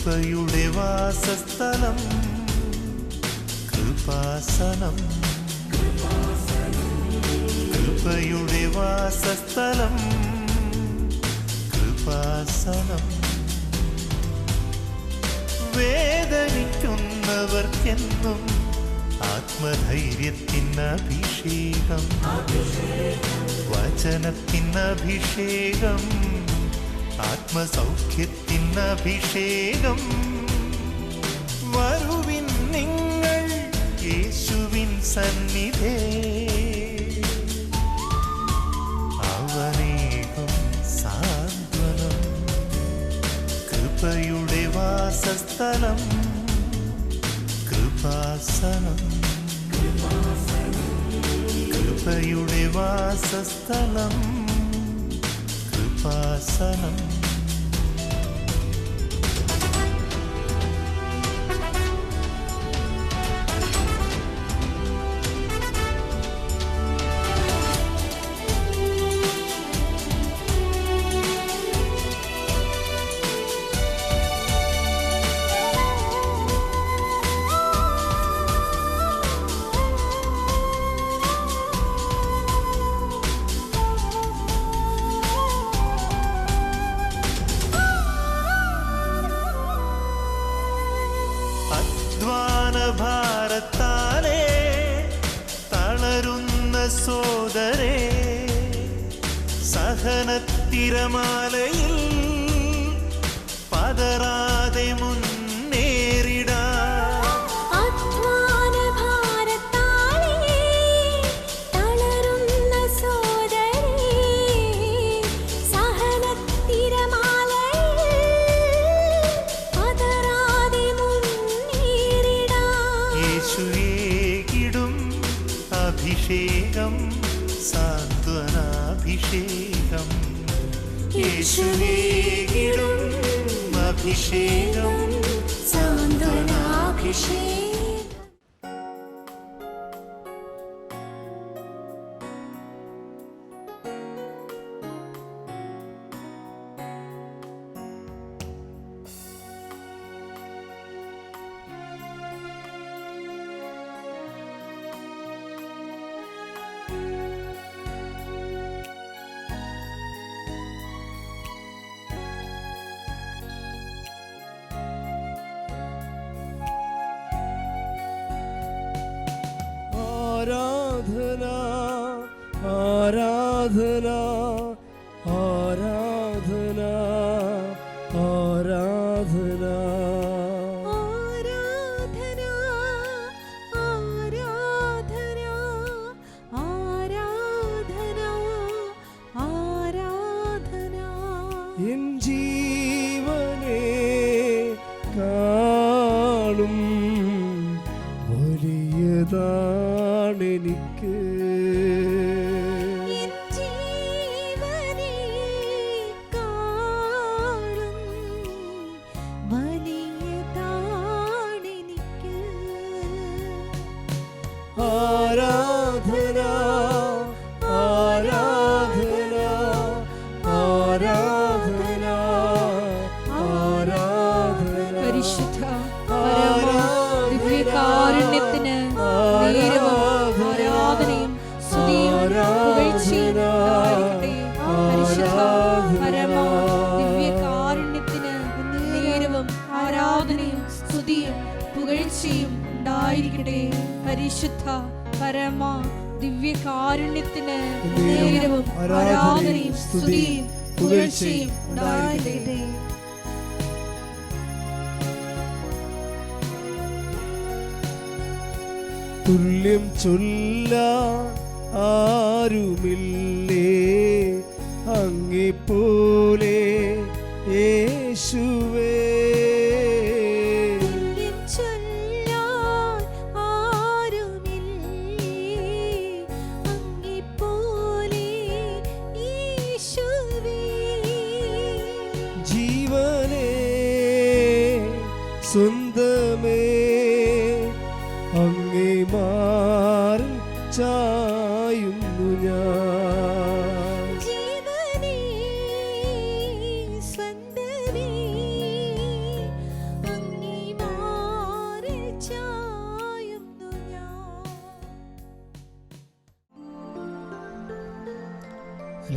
കൃപയുടെ വാസസ്ഥലം കൃപാസനം. കൃപയുടെ വാസസ്ഥലം കൃപാസനം. വേദനിക്കുന്നവർക്കെന്നും ആത്മധൈര്യത്തിനഭിഷേകം, വചനത്തിനഭിഷേകം, ആത്മസൗഖ്യത്തിനഭിഷേകം. വരുവിൻ നിങ്ങൾ യേശുവിൻ സന്നിധേ, അവനേകും സാന്ത്വനം. കൃപയുടെ വാസസ്ഥലം കൃപാസനം. കൃപയുടെ വാസസ്ഥലം കൃപാസനം. ഭാരത്താലേ തളരുന്ന സോദരേ, സഹനത്തിരമാലയിൽ പതറാതെ മുന്നേറിടാം. അഭിഷേകം സാന്ത്വനാഭിഷേകം. യേശുവേകിടും അഭിഷേകം സാന്ത്വനാഭിഷേകം. ആരാധന ആരാധന ആരാധന ആരാധന ആരാധന ആരാധന ആരാധന. എൻ ജീവനെ കാണും വലിയതാണെനിക്ക്. ആരാധന ആരാധന ആരാധന ആരാധന. പരിശുദ്ധ ദിവ്യകാരുണ്യത്തിന് ആരാധനയും സ്തുതിയും പുകഴ്ചയും ഉണ്ടായിരിക്കട്ടെ. പരിശുദ്ധ ദിവ്യകാരുണ്യത്തിന് നേരവും ആരാധനയും സ്തുതിയും പുകഴ്ചയും ഉണ്ടായിരിക്കട്ടെ. പരിശുദ്ധ പരമ ദിവ്യകാരുണ്യത്തിന് നേരവും ആരാധനയും സ്തുതിയും പുകഴ്ചയും ഉണ്ടായിരിക്കട്ടെ. തുല്യം ചൊല്ലാൻ ആരുമില്ലേ അങ്ങെപ്പോലെ യേശുവേ. സ്വന്തമേ അങ്ങേ മാറി ചായുന്നു ഞാൻ. ജീവനേ സ്വന്തമേ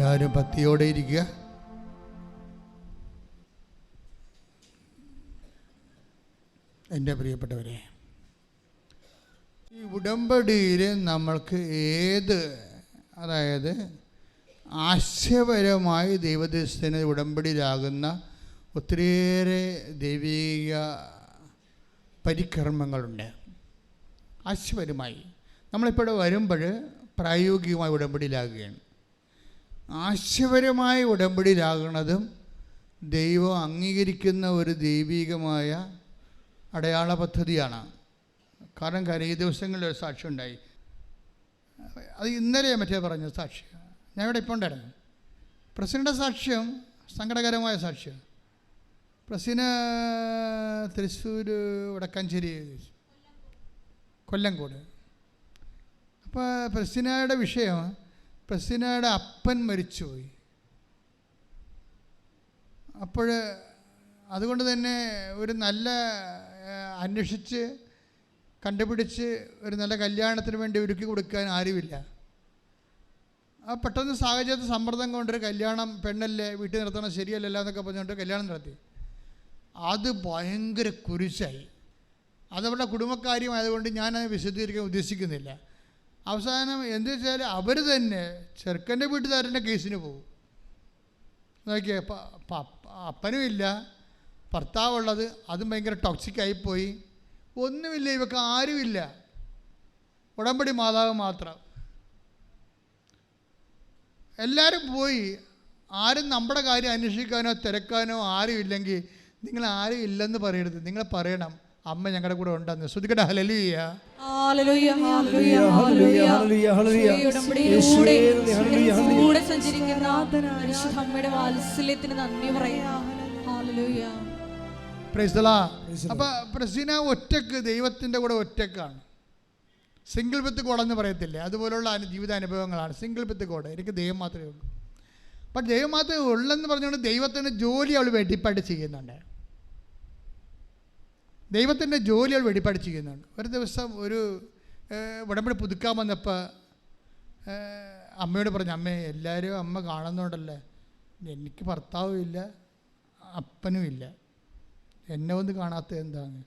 എല്ലാവരും ഭക്തിയോടെ ഇരിക്കുക. എൻ്റെ പ്രിയപ്പെട്ടവരെ, ഈ ഉടമ്പടിയിൽ നമ്മൾക്ക് അതായത് ആശയപരമായി ദൈവദൃശ്യത്തിന് ഉടമ്പടിയിലാകുന്ന ഒത്തിരിയേറെ ദൈവിക പരികർമ്മങ്ങളുണ്ട്. ആശയപരമായി നമ്മളിപ്പോൾ വരുമ്പോൾ പ്രായോഗികമായി ഉടമ്പടിയിലാകുകയാണ്. ആശയപരമായി ഉടമ്പടിയിലാകുന്നതും ദൈവം അംഗീകരിക്കുന്ന ഒരു ദൈവികമായ അടയാള പദ്ധതിയാണ്. കാരണം ഈ ദിവസങ്ങളിൽ ഒരു സാക്ഷ്യം ഉണ്ടായി. അത് ഇന്നലെ മറ്റേ പറഞ്ഞ സാക്ഷ്യം ഞാൻ ഇവിടെ ഇപ്പോൾ ഉണ്ടായിരുന്നു. പ്രസിൻ്റെ സാക്ഷ്യം സങ്കടകരമായ സാക്ഷ്യം. പ്രസിന് തൃശ്ശൂർ വടക്കാഞ്ചേരി കൊല്ലംകോട്. അപ്പോൾ പ്രസിനയുടെ വിഷയം, പ്രസിനയുടെ അപ്പൻ മരിച്ചുപോയി. അപ്പോൾ അതുകൊണ്ട് തന്നെ ഒരു നല്ല അന്വേഷിച്ച് കണ്ടുപിടിച്ച് ഒരു നല്ല കല്യാണത്തിന് വേണ്ടി ഒരുക്കി കൊടുക്കാൻ ആരുമില്ല. ആ പെട്ടെന്ന് സാഹചര്യത്തിൽ സമ്മർദ്ദം കൊണ്ടൊരു കല്യാണം, പെണ്ണല്ലേ വീട്ടിൽ നിർത്തണം, ശരിയല്ലല്ലോ എന്നൊക്കെ പറഞ്ഞുകൊണ്ട് കല്യാണം നടത്തി. അത് ഭയങ്കര കുരിശായി. അതവരുടെ കുടുംബക്കാര്യമായതുകൊണ്ട് ഞാനത് വിശദീകരിക്കാൻ ഉദ്ദേശിക്കുന്നില്ല. അവസാനം എന്ത് വെച്ചാൽ അവർ തന്നെ ചെറുക്കൻ്റെ വീട്ടുകാരൻ്റെ കേസിന് പോകും. നോക്കിയേ, അപ്പനും ഇല്ല, ഭർത്താവുള്ളത്, അതും ഭയങ്കര ടോക്സിക്കായിപ്പോയി. ഒന്നുമില്ല, ഇവർക്ക് ആരുമില്ല, ഉടമ്പടി മാതാവ് മാത്രം. എല്ലാവരും പോയി. ആരും നമ്മുടെ കാര്യം അന്വേഷിക്കാനോ തിരക്കാനോ ആരും ഇല്ലെങ്കിൽ നിങ്ങൾ ആരും ഇല്ലെന്ന് പറയരുത്. നിങ്ങൾ പറയണം, അമ്മ ഞങ്ങളുടെ കൂടെ ഉണ്ടെന്ന്. ശ്രുതിക്കട്ടെ, ഹല്ലേലൂയ. അപ്പൊ പ്രസീന ഒറ്റക്ക് ദൈവത്തിൻ്റെ കൂടെ ഒറ്റക്കാണ്. സിംഗിൾ വിത്ത് ഗോഡ് എന്ന് പറയത്തില്ലേ, അതുപോലുള്ള ജീവിതാനുഭവങ്ങളാണ്. സിംഗിൾ വിത്ത് ഗോഡ്, എനിക്ക് ദൈവം മാത്രമേ ഉള്ളൂ. അപ്പം ദൈവം മാത്രമേ ഉള്ളെന്ന് പറഞ്ഞുകൊണ്ട് ദൈവത്തിൻ്റെ ജോലി അവൾ വെടിപ്പായിട്ട് ചെയ്യുന്നുണ്ട്. ദൈവത്തിൻ്റെ ജോലി അവൾ വെടിപ്പായിട്ട് ചെയ്യുന്നുണ്ട്. ഒരു ദിവസം ഒരു ഉടമ്പടി പുതുക്കാൻ വന്നപ്പോൾ അമ്മയോട് പറഞ്ഞു, അമ്മേ എല്ലാവരും അമ്മ കാണുന്നുണ്ടല്ലേ, എനിക്ക് ഭർത്താവും ഇല്ല അപ്പനും ഇല്ല, എന്നെ ഒന്ന് കാണാത്ത എന്താണ്?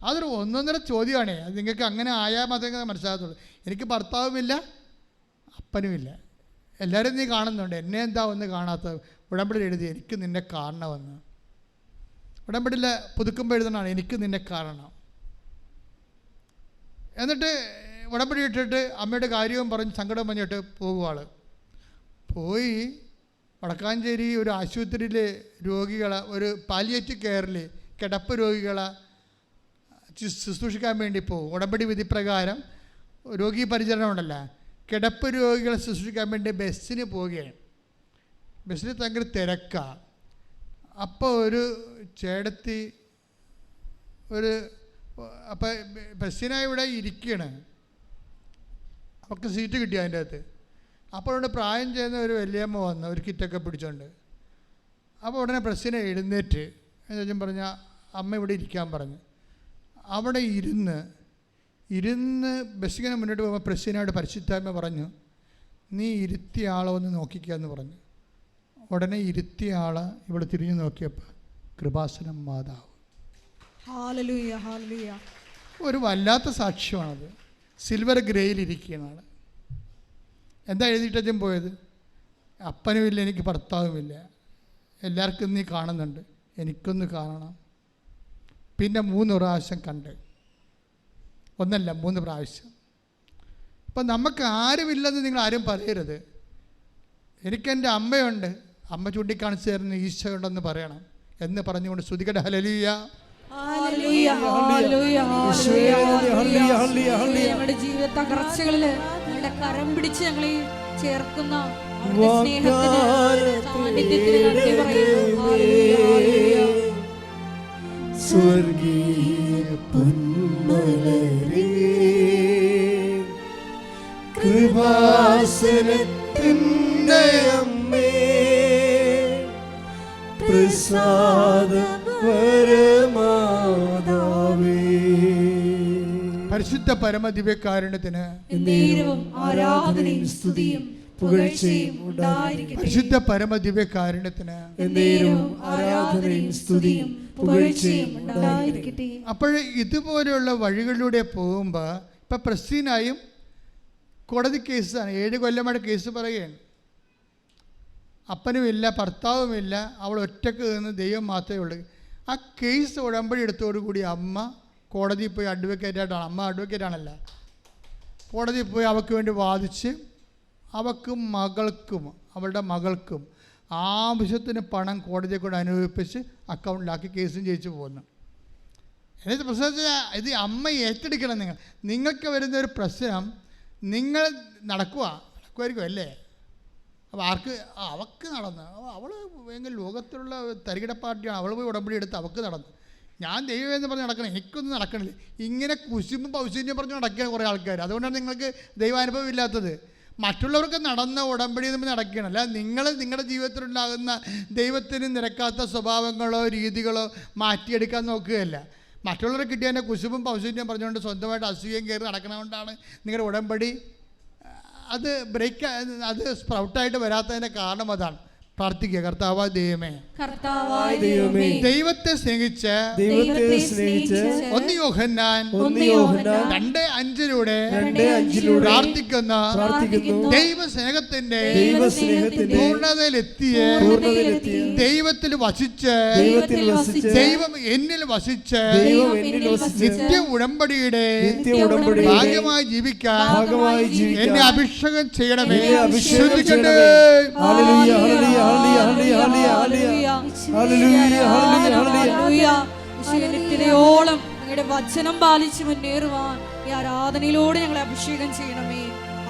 അതൊരു ഒന്നൊന്നര ചോദ്യമാണേ. അത് നിങ്ങൾക്ക് അങ്ങനെ ആയാൽ മാത്രമേ മനസ്സിലാകത്തുള്ളൂ. എനിക്ക് ഭർത്താവുമില്ല അപ്പനുമില്ല, എല്ലാവരും നീ കാണുന്നുണ്ട്, എന്നെ എന്താ ഒന്ന് കാണാത്ത? ഉടമ്പടി എഴുതി, എനിക്ക് നിന്നെ കാണണമെന്ന്. ഉടമ്പടിയിൽ പുതുക്കുമ്പോൾ എഴുതണമാണ്, എനിക്ക് നിന്നെ കാണണം. എന്നിട്ട് ഉടമ്പടി ഇട്ടിട്ട് അമ്മയുടെ കാര്യവും പറഞ്ഞ് സങ്കടം പറഞ്ഞിട്ട് പോകുവാൾ പോയി. വടക്കാഞ്ചേരി ഒരു ആശുപത്രിയിൽ രോഗികളെ, ഒരു പാലിയേറ്റീവ് കെയറിൽ കിടപ്പ് രോഗികളെ ശുശ്രൂഷിക്കാൻ വേണ്ടി പോകും. ഉടമ്പടി വിധി പ്രകാരം രോഗി പരിചരണം ഉണ്ടല്ലോ, കിടപ്പ് രോഗികളെ ശുശ്രൂഷിക്കാൻ വേണ്ടി ബസ്സിന് പോവുകയാണ്. ബസ്സിൽ ഭയങ്കര തിരക്കാണ്. അപ്പോൾ ഒരു ചേടത്തി അപ്പോൾ ബസ്സിനായി ഇവിടെ ഇരിക്കുകയാണ്. അവർക്ക് സീറ്റ് കിട്ടി അതിൻ്റെ അകത്ത്. അപ്പോൾ ഇവിടെ പ്രായം ചെയ്യുന്ന ഒരു വലിയമ്മ വന്നു, ഒരു കിറ്റൊക്കെ പിടിച്ചോണ്ട്. അപ്പോൾ ഉടനെ ബസ്സിനെ എഴുന്നേറ്റ് എന്ന് പറഞ്ഞാൽ അമ്മ ഇവിടെ ഇരിക്കാൻ പറഞ്ഞു. അവിടെ ഇരുന്ന് ബസ്സിങ്ങനെ മുന്നോട്ട് പോകുമ്പോൾ പ്രസിനോട് പരിശുദ്ധാത്മ പറഞ്ഞു, നീ ഇരുത്തിയ ആളെ ഒന്ന് നോക്കിക്കാന്ന് പറഞ്ഞു. ഉടനെ ഇരുത്തിയ ആളെ ഇവിടെ തിരിഞ്ഞു നോക്കിയപ്പോൾ കൃപാസനം മാതാവ്. Hallelujah, hallelujah. ഒരു വല്ലാത്ത സാക്ഷ്യമാണത്. സിൽവർ ഗ്രേയിലിരിക്കുകയാണ്. എന്താ എഴുതിയിട്ടും പോയത്? അപ്പനുമില്ല, എനിക്ക് ഭർത്താവുമില്ല, എല്ലാവർക്കും നീ കാണുന്നുണ്ട്, എനിക്കൊന്ന് കാണണം. പിന്നെ 3 പ്രാവശ്യം കണ്ട്, ഒന്നല്ല 3 പ്രാവശ്യം. അപ്പം നമുക്ക് ആരുമില്ലെന്ന് നിങ്ങൾ ആരും പറയരുത്. എനിക്കെൻ്റെ അമ്മയുണ്ട്, അമ്മ ചൂണ്ടിക്കാണിച്ചു തരുന്ന ഈശോ ഉണ്ടെന്ന് പറയണം എന്ന് പറഞ്ഞുകൊണ്ട് സ്തുതിക്കട്ടെ. ഹല്ലേലൂയ. ഞങ്ങളുടെ ജീവിത തകർച്ചകളില് ഞങ്ങളുടെ കരം പിടിച്ച് ഞങ്ങളെ ചേർക്കുന്ന സ്വർഗീയ പൊന്മലരേ, കൃപാസനത്തിൻ്റെ അമ്മേ, പ്രസാദപരമാതാവേ, പരിശുദ്ധ പരമദിവ്യകാരുണ്യത്തിന് എന്നേരവും ആരാധനയും സ്തുതിയും പുകഴ്ചയും ഉണ്ടായിരിക്കട്ടെ. പരിശുദ്ധ പരമദിവ്യകാരുണ്യത്തിന് എന്നേരവും ആരാധനയും സ്തുതിയും പുകഴ്ചയും ഉണ്ടായിരിക്കട്ടെ. അപ്പോൾ ഇതുപോലെയുള്ള വഴികളിലൂടെ പോകുമ്പോൾ ഇപ്പം പ്രസ്തീനായും കോടതി കേസാണ്. 7 കൊല്ലമായിട്ട് കേസ് പറയുകയാണ്. അപ്പനുമില്ല, ഭർത്താവുമില്ല, അവൾ ഒറ്റക്ക് നിന്ന് ദൈവം മാത്രമേ ഉള്ളൂ. ആ കേസ് ഉടമ്പടി എടുത്തോടുകൂടി അമ്മ കോടതിയിൽ പോയി അഡ്വക്കേറ്റായിട്ടാണ്, അമ്മ അഡ്വക്കേറ്റാണല്ല, കോടതിയിൽ പോയി അവൾക്ക് വേണ്ടി വാദിച്ച് അവൾക്കും മകൾക്കും അവളുടെ മകൾക്കും ആവശ്യത്തിന് പണം കോടതിയെ കൊണ്ട് അനുഭവിപ്പിച്ച് അക്കൗണ്ടിലാക്കി കേസും ജയിച്ചു പോകുന്നു. എന്നിട്ട് പ്രശ്നം ഇത് അമ്മ ഏറ്റെടുക്കണം. നിങ്ങൾക്ക് വരുന്നൊരു പ്രശ്നം നിങ്ങൾ നടക്കുമായിരിക്കും അല്ലേ? അപ്പോൾ അവൾക്ക് നടന്ന് അവൾ ഭയങ്കര ലോകത്തിലുള്ള തരികിട പാർട്ടിയാണ്. അവൾ പോയി ഉടമ്പടി എടുത്ത് അവൾക്ക് നടന്നു. ഞാൻ ദൈവമെന്ന് പറഞ്ഞ് നടക്കണം, എനിക്കൊന്നും നടക്കണില്ല. ഇങ്ങനെ കുശുമ്പും പൗശല്യം പറഞ്ഞ് നടക്കുകയാണ് കുറേ ആൾക്കാർ. അതുകൊണ്ടാണ് നിങ്ങൾക്ക് ദൈവാനുഭവം ഇല്ലാത്തത്. മറ്റുള്ളവർക്ക് നടന്ന ഉടമ്പടി നമ്മൾ നടക്കുകയാണ്. അല്ല, നിങ്ങൾ നിങ്ങളുടെ ജീവിതത്തിലുണ്ടാകുന്ന ദൈവത്തിന് നിരക്കാത്ത സ്വഭാവങ്ങളോ രീതികളോ മാറ്റിയെടുക്കാൻ നോക്കുകയല്ല. മറ്റുള്ളവരെ കിട്ടിയതിൻ്റെ കുശുമ്പും പൗശല്യം പറഞ്ഞുകൊണ്ട് സ്വന്തമായിട്ട് അസൂയം കയറി നടക്കണതുകൊണ്ടാണ് നിങ്ങളുടെ ഉടമ്പടി അത് സ്പ്രൗട്ടായിട്ട് വരാത്തതിൻ്റെ കാരണം അതാണ്. പ്രാർത്ഥിക്കുക. കർത്താവായ ദൈവമേ, ദൈവത്തെ സ്നേഹിച്ച് 1 യോഹന്നാൻ 2:5 പ്രാർത്ഥിക്കുന്ന ദൈവസ്നേഹത്തിന്റെ പൂർണ്ണതയിലെത്തിയ ദൈവത്തിൽ വസിച്ച് ദൈവം എന്നിൽ വസിച്ച് നിത്യ ഉടമ്പടിയുടെ ഭാഗ്യമായി ജീവിക്കാൻ എന്നെ അഭിഷേകം ചെയ്യണമേ. ശ്രദ്ധിക്കട്ടെ. നിത്യതയോളം നിങ്ങളുടെ വചനം പാലിച്ച് മുന്നേറുവാൻ ഈ ആരാധനയിലൂടെ ഞങ്ങളെ അഭിഷേകം ചെയ്യണമേ.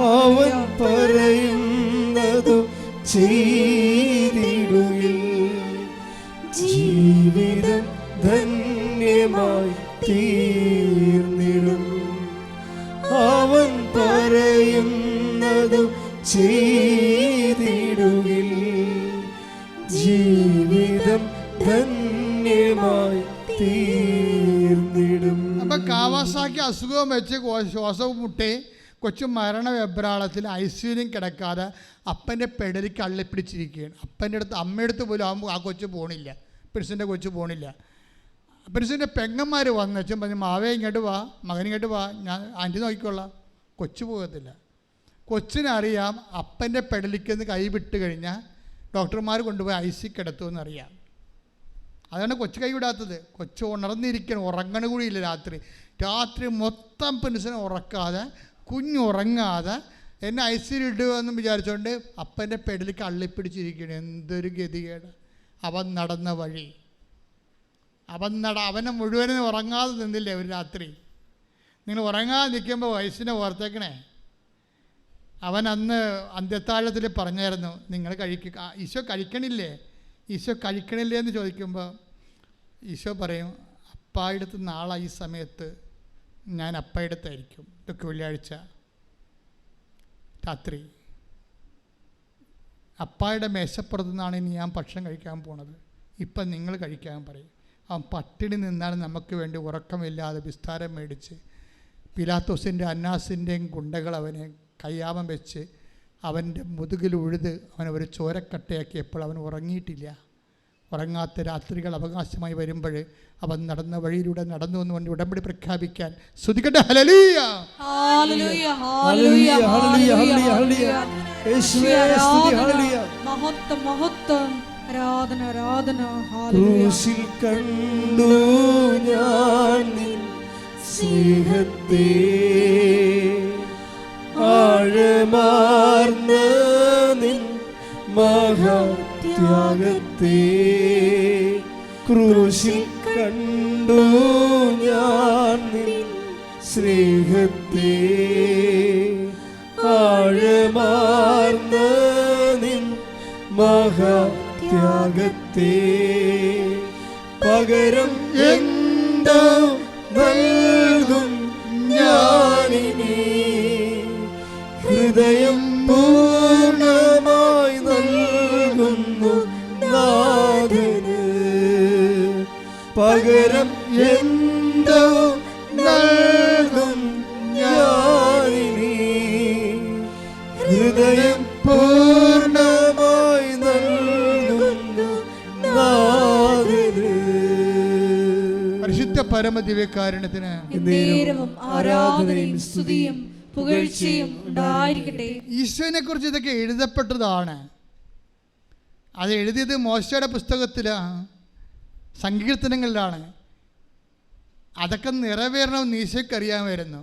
അവൻ പറയുന്നതു ചെയ്തിടുകിൽ ജീവിതം ധന്യമായി തീർന്നിടും. അവൻ പറയുന്നതു ചെയ്തിടുകിൽ ജീവിതം ധന്യമായി തീർന്നിടും. അപ്പം കാവാസാക്കി അസുഖം വെച്ച് ശ്വാസവും മുട്ടി കൊച്ചു മരണ വെബ്രാളത്തിൽ ഐസിയുലും കിടക്കാതെ അപ്പൻ്റെ പെടലിക്ക് അള്ളിപ്പിടിച്ചിരിക്കുകയാണ്. അമ്മയുടെ അടുത്ത് പോലും ആകുമ്പോൾ ആ കൊച്ചു പോണില്ല, പ്രിൻസിൻ്റെ കൊച്ചു പോണില്ല. പ്രിൻസിൻ്റെ പെങ്ങന്മാർ വന്ന് വെച്ചും പറഞ്ഞു, മാവേ ഇങ്ങോട്ട് വാ, മകൻ ഇങ്ങോട്ട് വാ, ഞാൻ ആൻറ്റി നോക്കിക്കൊള്ളാം. കൊച്ചു പോകത്തില്ല. കൊച്ചിനറിയാം അപ്പൻ്റെ പെടലിക്കെന്ന് കൈ വിട്ട് കഴിഞ്ഞാൽ ഡോക്ടർമാർ കൊണ്ടുപോയി ഐസി കിടത്തുമെന്നറിയാം. അതാണ് കൊച്ചു കൈ വിടാത്തത്. കൊച്ചു ഉണർന്നിരിക്കണം, ഉറങ്ങണ കൂടിയില്ല. രാത്രി മൊത്തം പെൻസിനെ ഉറക്കാതെ കുഞ്ഞുറങ്ങാതെ എന്നെ ഐസിയിലിടുകയെന്ന് വിചാരിച്ചുകൊണ്ട് അപ്പൻ്റെ പെടലിക്ക് അള്ളിപ്പിടിച്ചിരിക്കണം. എന്തൊരു ഗതികേട്. അവൻ നടന്ന വഴി അവനെ മുഴുവനും ഉറങ്ങാതെ നിന്നില്ലേ ഒരു രാത്രി. നിങ്ങൾ ഉറങ്ങാതെ നിൽക്കുമ്പോൾ വയസ്സിനെ ഓർത്തേക്കണേ. അവൻ അന്ന് അന്ത്യത്താഴത്തിൽ പറഞ്ഞായിരുന്നു, നിങ്ങൾ ഈശോ കഴിക്കണില്ലേ എന്ന് ചോദിക്കുമ്പോൾ ഈശോ പറയും, അപ്പായിടത്ത് നാളെ ഈ സമയത്ത് ഞാൻ അപ്പായിടത്തായിരിക്കും. ഇതൊക്കെ വെള്ളിയാഴ്ച രാത്രി. അപ്പായുടെ മേശപ്പുറത്തു നിന്നാണ് ഇനി ഞാൻ ഭക്ഷണം കഴിക്കാൻ പോണത്. ഇപ്പം നിങ്ങൾ കഴിക്കാൻ പറയും. അവൻ പട്ടിണി നിന്നാണ് നമുക്ക് വേണ്ടി ഉറക്കമില്ലാതെ വിസ്താരം മേടിച്ച് പിലാത്തോസിൻ്റെ അന്നാസിൻ്റെയും ഗുണ്ടകൾ അവനെ കയ്യാമം വെച്ച് അവൻ്റെ മുതുകിൽ ഉഴുത് അവനെ ഒരു ചോരക്കട്ടയാക്കിയപ്പോൾ അവൻ ഉറങ്ങിയിട്ടില്ല. ഉറങ്ങാത്ത രാത്രികൾ അവകാശമായി വരുമ്പോൾ അവൻ നടന്ന വഴിയിലൂടെ നടന്നു വന്നുകൊണ്ട് ഉടമ്പടി പ്രഖ്യാപിക്കാൻ സ്തുതിക്കട്ടെ. ഹല്ലേലൂയ, ഹല്ലേലൂയ, ഹല്ലേലൂയ, ഹല്ലേലൂയ. മഹത്വം, മഹത്വം, ആരാധന, ആരാധന. ക്രൂശിൽ കണ്ടു ഞാൻ നിൻ സ്നേഹത്തെ, ആഴമാർന്ന നിൻ മഹാത്യാഗത്തെ. ക്രൂശിൽ കണ്ടു ഞാൻ നിൻ സ്നേഹത്തെ, ആഴമാർന്ന നിൻ മഹാത്യാഗത്തെ. പകരം എന്തോ നൽകും ഞാനിനി, ഹൃദയം പൂർണ്ണമായി നൽകുന്നു നാഥന്. പകരം എന്തോ നൽകും ഞാനിനി, ഹൃദയം പരമദിവ്യകാരുണ്യത്തിന് നേരവും ആരാധനയും സ്തുതിയും പുകഴ്ചയും ഉണ്ടായിരിക്കട്ടെ. ഈശോനെ കുറിച്ച് ഇതൊക്കെ എഴുതപ്പെട്ടതാണ്. അത് എഴുതിയത് മോശയുടെ പുസ്തകത്തിലാണ്, സങ്കീർത്തനങ്ങളിലാണ്. അതൊക്കെ നിറവേറണമെന്ന് ഈശോയ്ക്ക് അറിയാമായിരുന്നു.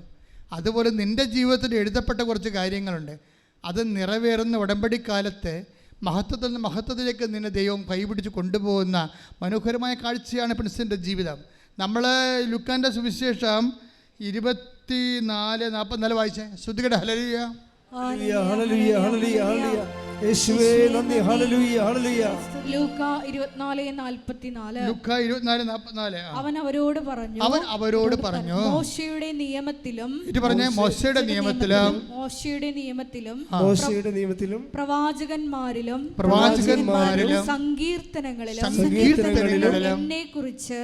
അതുപോലെ നിൻ്റെ ജീവിതത്തിൽ എഴുതപ്പെട്ട കുറച്ച് കാര്യങ്ങളുണ്ട്. അത് നിറവേറുന്ന ഉടമ്പടിക്കാലത്ത് മഹത്വത്തിൽ നിന്ന് മഹത്വത്തിലേക്ക് നിന്നെ ദൈവം കൈപിടിച്ച് കൊണ്ടുപോകുന്ന മനോഹരമായ കാഴ്ചയാണ് പ്രിൻസിൻ്റെ ജീവിതം. നമ്മൾ ലുക്കാൻ്റെ സുവിശേഷം 24:44 വായിച്ചേ. ശ്രുതികട ഹല്ലേലൂയ. ഹല്ലേലൂയ ഹല്ലേലൂയ ഹല്ലേലൂയ. യേശുവേ നന്ദി. ഹല്ലേലൂയ ഹല്ലേലൂയ. ലൂക്ക 24:44. അവൻ അവരോട് പറഞ്ഞു മോശയുടെ നിയമത്തിലും പ്രവാചകന്മാരിലും സങ്കീർത്തനങ്ങളിലും എന്നെക്കുറിച്ച്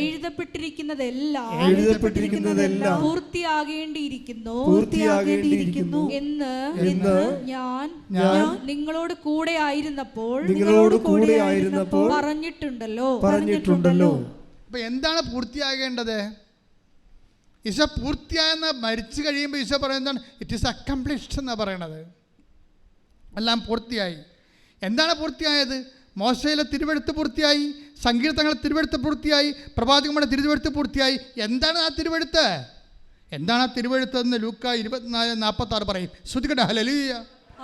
എഴുതപ്പെട്ടിരിക്കുന്നതെല്ലാം പൂർത്തിയാകേണ്ടിയിരിക്കുന്നു എന്ന് ഞാൻ നിങ്ങളോട് കൂടെ ആയിരുന്നപ്പോൾ പറഞ്ഞിട്ടുണ്ടല്ലോ. അപ്പൊ എന്താണ് പൂർത്തിയാകേണ്ടത്? ഈശോ പൂർത്തിയായെന്ന് മരിച്ചു കഴിയുമ്പോൾ ഈശോ പറയുന്നതാണ് ഇറ്റ് ഈസ് അക്കംപ്ലിഷ്ഡ് എന്നാണ് പറയണത്. എല്ലാം പൂർത്തിയായി. എന്താണ് പൂർത്തിയായത്? മോശയിലെ തിരുവെഴുത്ത് പൂർത്തിയായി, സങ്കീർത്തനങ്ങളെ തിരുവെഴുത്ത് പൂർത്തിയായി, പ്രവാചകന്മാരുടെ തിരുവെഴുത്ത് പൂർത്തിയായി. എന്താണ് ആ തിരുവെഴുത്ത്? എന്താണ് ആ തിരുവെഴുത്ത് എന്ന് ലൂക്ക 24:46 പറയും. ശ്രുതികട ഹല്ലേലൂയ.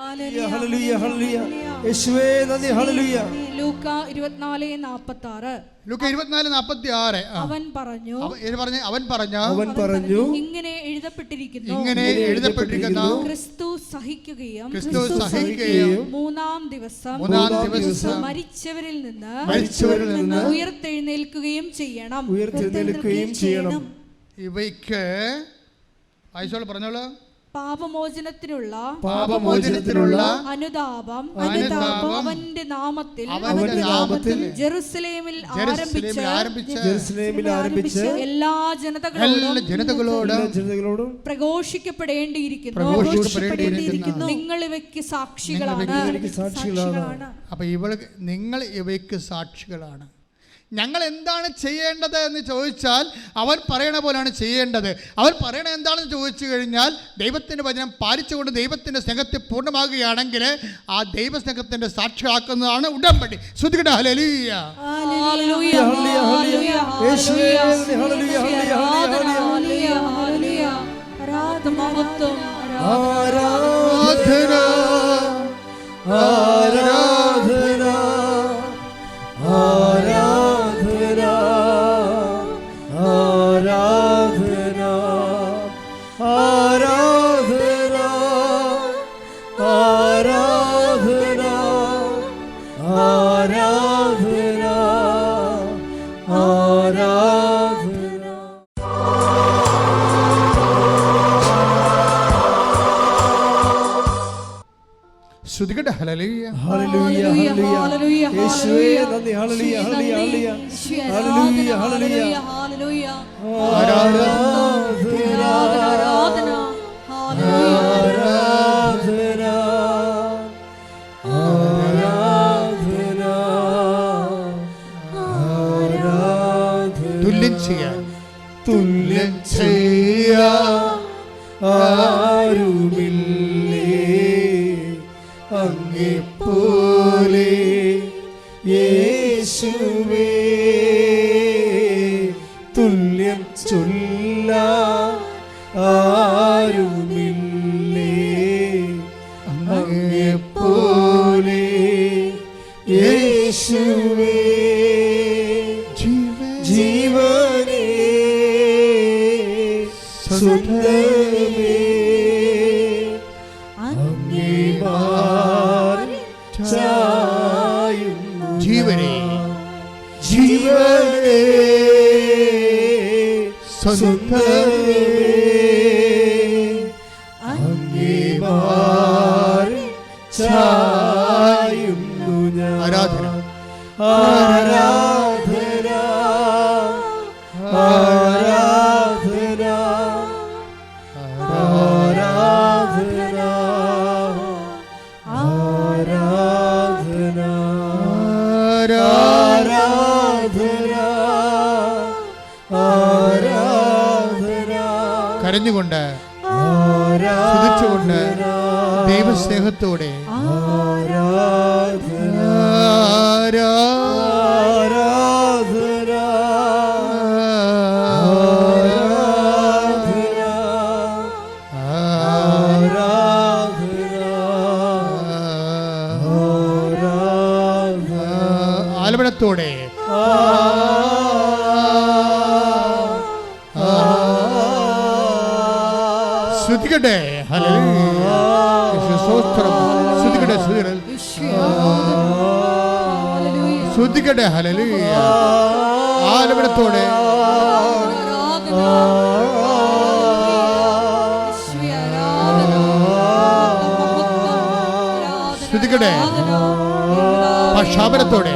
ഹല്ലേലൂയ ഹല്ലേലൂയ. യേശുവേ നന്ദി. ഹല്ലേലൂയ. ലൂക്ക 24:46. ലൂക്ക 24:46. അവൻ പറഞ്ഞു ഇങ്ങനെ എഴുതപ്പെട്ടിരിക്കുന്നു ക്രിസ്തു സഹിക്കുകയും മൂന്നാം ദിവസം മരിച്ചവരിൽ നിന്ന് ഉയർത്തെഴുന്നേൽക്കുകയും ചെയ്യണം. ഇവയ്ക്ക് പറഞ്ഞോളൂ. പാപമോചനത്തിനുള്ള അനുതാപം അവന്റെ നാമത്തിൽ ജെറുസലേമിൽ ആരംഭിച്ച് എല്ലാ ജനതകളോടും പ്രഘോഷിക്കപ്പെടേണ്ടിയിരിക്കുന്നു. നിങ്ങൾ ഇവയ്ക്ക് സാക്ഷികളാണ്. അപ്പൊ നിങ്ങൾ ഇവയ്ക്ക് സാക്ഷികളാണ്. ഞങ്ങൾ എന്താണ് ചെയ്യേണ്ടത് എന്ന് ചോദിച്ചാൽ അവൻ പറയണ പോലെയാണ് ചെയ്യേണ്ടത്. അവൻ പറയണത് എന്താണെന്ന് ചോദിച്ചു കഴിഞ്ഞാൽ ദൈവത്തിൻ്റെ വചനം പാലിച്ചുകൊണ്ട് ദൈവത്തിൻ്റെ സ്നേഹത്തെ പൂർണ്ണമാകുകയാണെങ്കിൽ ആ ദൈവസ്നേഹത്തിൻ്റെ സാക്ഷിയാക്കുന്നതാണ് ഉടമ്പടി. ശ്രുതികട ഹല്ലേലൂയ. ശ്രുതികട ഹല്ലേലൂയ. ഹല്ലേലൂയ ഹല്ലേലൂയ. യേശുവേ നന്ദി. ഹല്ലേലൂയ ഹല്ലേലൂയ ഹല്ലേലൂയ ഹല്ലേലൂയ. ആരാധന ആരാധന ആരാധന ആരാധന. തുല്യം ചെയ്യാൻ ആരുമില്ലേ അങ്ങെപ്പോലെ യേശുവേ. തുല്യം ചൊല്ലാൻ ആരുമില്ലേ അങ്ങെപ്പോലെ യേശുവേ. ജീവനേ സുന്ദരമേ ജീവനേ ജീവനേ സുന്ദരമേ അങ്ങേമാറി ചായുന്നു ഞാൻ. ആരാധന ആരാധന ആരാധന ആരാധന ആരാധന ആരാധന പറഞ്ഞുകൊണ്ട് സ്തുതിച്ചുകൊണ്ട് ദൈവസ്നേഹത്തോടെ ആലപനത്തോടെ ശ്രുതികട്ടെ. ഹല്ലേലൂയ. സ്തോത്രം. ശ്രുതികട്ടെ. ശ്രുതികട്ടെ. ഹല്ലേലൂയ. ആലപനത്തോടെ ശ്രുതികട്ടെ. പക്ഷാപനത്തോടെ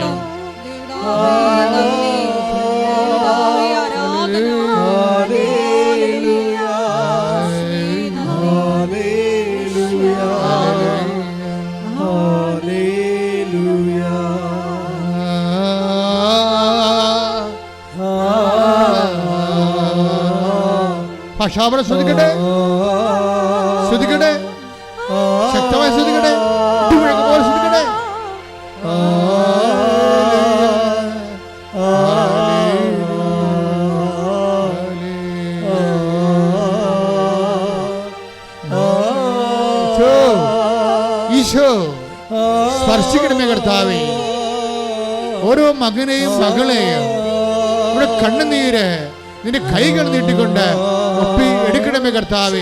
പക്ഷാപനം ശ്രദ്ധിക്കട്ടെ, ശ്രദ്ധിക്കട്ടെ, ശക്തമായി ശ്രദ്ധിക്കട്ടെ, പോലെ ശ്രദ്ധിക്കട്ടെ. ഈശോ സ്പർശിക്കണമേ കർത്താവേ, ഓരോ മകനെയും മകളെയും ഇവിടെ കണ്ണുനീര് നിന്റെ കൈകൾ നീട്ടിക്കൊണ്ട് ഒപ്പി എടുക്കണമേ കർത്താവേ.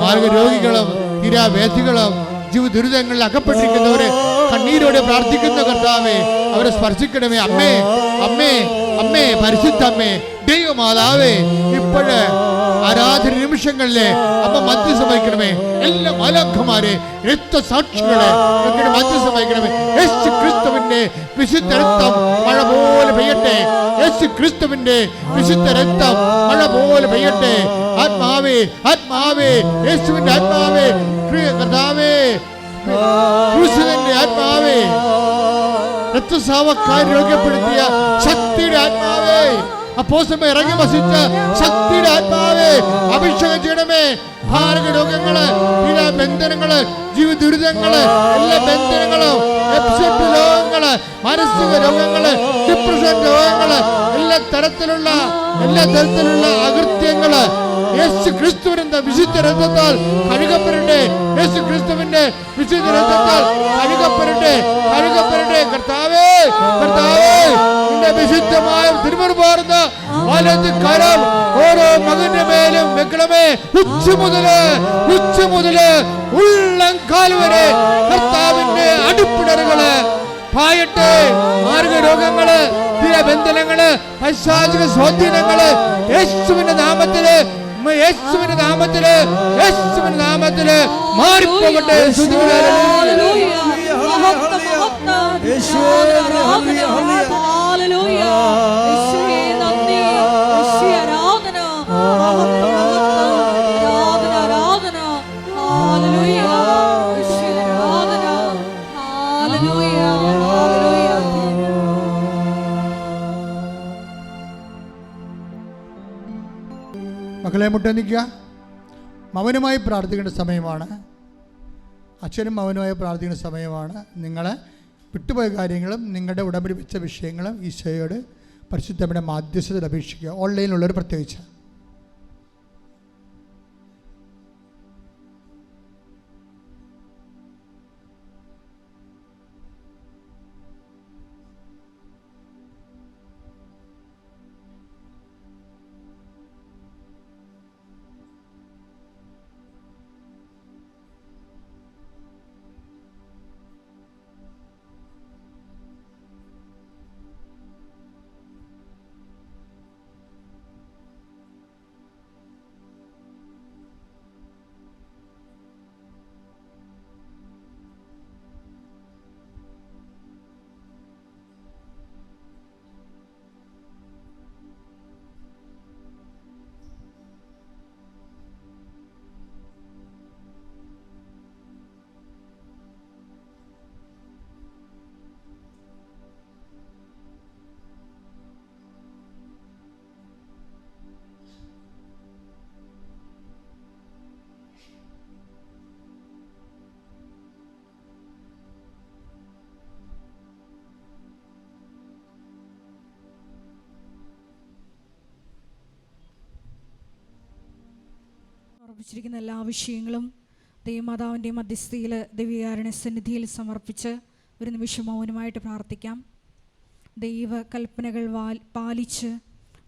മാർഗരോഗികളും തീരാവേദികളും ജീവ ദുരിതങ്ങളിൽ അകപ്പെട്ടിരിക്കുന്നവരെ കണ്ണീരോടെ പ്രാർത്ഥിക്കുന്ന കർത്താവേ, അവരെ സ്പർശിക്കണമേ. അമ്മേ, അമ്മേ, അമ്മേ, പരിശുദ്ധ അമ്മേ, ദൈവമാതാവേ, ഇപ്പോഴ് ആരാധന നിമിഷങ്ങളിലെ അമ്മ മധ്യസ്ഥം വഹിക്കണമേ. എല്ലാ മാലാഖമാരെ, രക്തസാക്ഷികളെ മധ്യസ്ഥം വഹിക്കണമേ. യേശു ക്രിസ്തുവിന്റെ വിശുദ്ധ രക്തം മഴ പോലെ പെയ്യട്ടെ. യേശു ക്രിസ്തുവിന്റെ വിശുദ്ധ രക്തം മഴ പോലെ പെയ്യട്ടെ. ആത്മാവേ, ആത്മാവേ, യേശുവിന്റെ ആത്മാവേ, കർത്താവേ, ക്രൂശിതന്റെ ആത്മാവേ, രക്തസ്രാവക്കാർ രോഗ്യപ്പെടുത്തിയ ശക്തിയുടെ ആത്മാവേ, അപ്പോസ്തലന്മാർ ഇറങ്ങി വസിച്ച ശക്തിയുടെ ആത്മാവേ, അഭിഷേകം ചെയ്യണമേ. ഭാരക രോഗങ്ങള്, ബന്ധനങ്ങള്, ജീവ ദുരിതങ്ങള്, എല്ലാ ബന്ധനങ്ങളും, രോഗങ്ങള്, മാനസിക രോഗങ്ങള്, ഡിപ്രഷൻ രോഗങ്ങള്, എല്ലാ തരത്തിലുള്ള അകൃത്യങ്ങള് യേശു ക്രിസ്തുവിന്റെ വിശുദ്ധ രക്തത്താൽ കഴുകപ്പെടട്ടെ. യേശു ക്രിസ്തുവിന്റെ വിശുദ്ധ രക്തത്താൽ കഴുകപ്പെടട്ടെ, കഴുകപ്പെടട്ടെ. കർത്താവേ, കർത്താവേ, നിന്റെ വിശുദ്ധമായ തിരുമുറുപാർന്ന വലത് കരം ഓരോ മകന്റെ മേലും വെക്കണമേ. ഉച്ച മുതല് ഉള്ളംകാൽ വരെ കർത്താവിന്റെ അടിപ്പിടറുകള് പായട്ടെ. മാർഗരോഗങ്ങള്, ബന്ധനങ്ങള്, പൈശാചിക സ്വാധീനങ്ങള് യേശുവിന്റെ നാമത്തില്, യേശുവിന്റെ നാമത്തില്, യേശുവിന്റെ നാമത്തില് മാറിപ്പോകട്ടെ. മക്കളെ മുട്ടനിക്കുക. മൗനമായി പ്രാർത്ഥിക്കേണ്ട സമയമാണ്. അച്ഛനും മൗനമായി പ്രാർത്ഥിക്കേണ്ട സമയമാണ്. നിങ്ങളെ വിട്ടുപോയ കാര്യങ്ങളും നിങ്ങളുടെ ഉടമ്പടി വെച്ച വിഷയങ്ങളും ഈശോയോട് പരിശുദ്ധയുടെ മാധ്യസ്ഥതയിൽ അപേക്ഷിക്കുക. ഓൺലൈനിലുള്ളവർ പ്രത്യേകിച്ച്. സമർപ്പിച്ചിരിക്കുന്ന എല്ലാ വിഷയങ്ങളും ദൈവമാതാവിൻ്റെ മധ്യസ്ഥയിൽ ദിവ്യകാരുണ്യ സന്നിധിയിൽ സമർപ്പിച്ച് ഒരു നിമിഷം മൗനമായിട്ട് പ്രാർത്ഥിക്കാം. ദൈവ കൽപ്പനകൾ പാലിച്ച്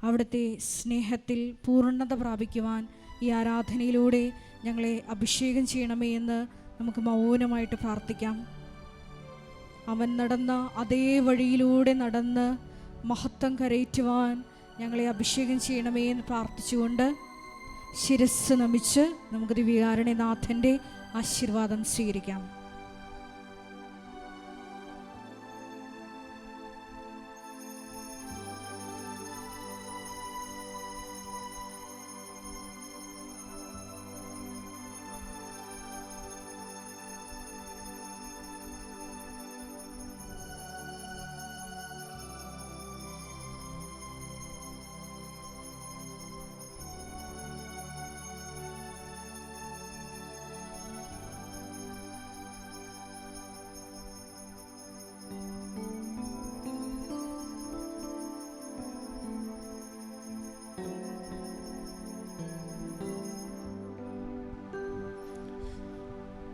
അവിടുത്തെ സ്നേഹത്തിൽ പൂർണ്ണത പ്രാപിക്കുവാൻ ഈ ആരാധനയിലൂടെ ഞങ്ങളെ അഭിഷേകം ചെയ്യണമേ എന്ന് നമുക്ക് മൗനമായിട്ട് പ്രാർത്ഥിക്കാം. അവൻ നടന്ന അതേ വഴിയിലൂടെ നടന്ന് മഹത്വം കരയറ്റുവാൻ ഞങ്ങളെ അഭിഷേകം ചെയ്യണമേ എന്ന് പ്രാർത്ഥിച്ചുകൊണ്ട് ശിരസ്സ് നമിച്ച് നമുക്ക് ദിവ്യകാരുണ്യനാഥൻ്റെ ആശീർവാദം സ്വീകരിക്കാം.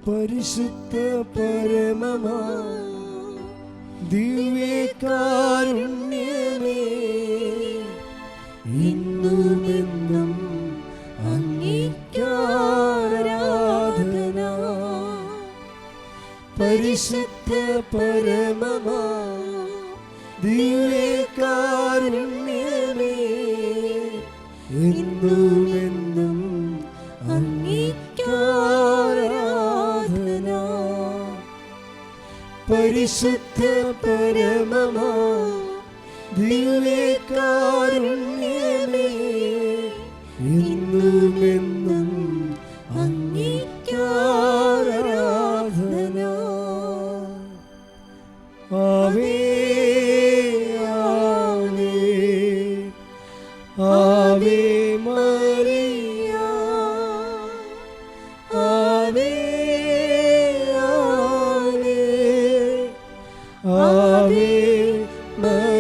പരിശുദ്ധ പരമമാ ദിവ്യകാരുണ്യമേ, ഇന്നുമെന്നും അങ്ങേക്കാരാധന. പരിശുദ്ധ പരമമാ ദിവ്യകാരുണ്യമേ, ഇന്നുമെന്നും അങ്ങേക്കാരാധന. പരിശുദ്ധ പരമമാ ദിവ്യകാരുണ്യമേ, ഇന്നുമെന്നും അങ്ങേക്കാരാധന. ആവേ ആവേ ആവേ മരിയ, ആവേ ആവേ ആവേ മരിയ.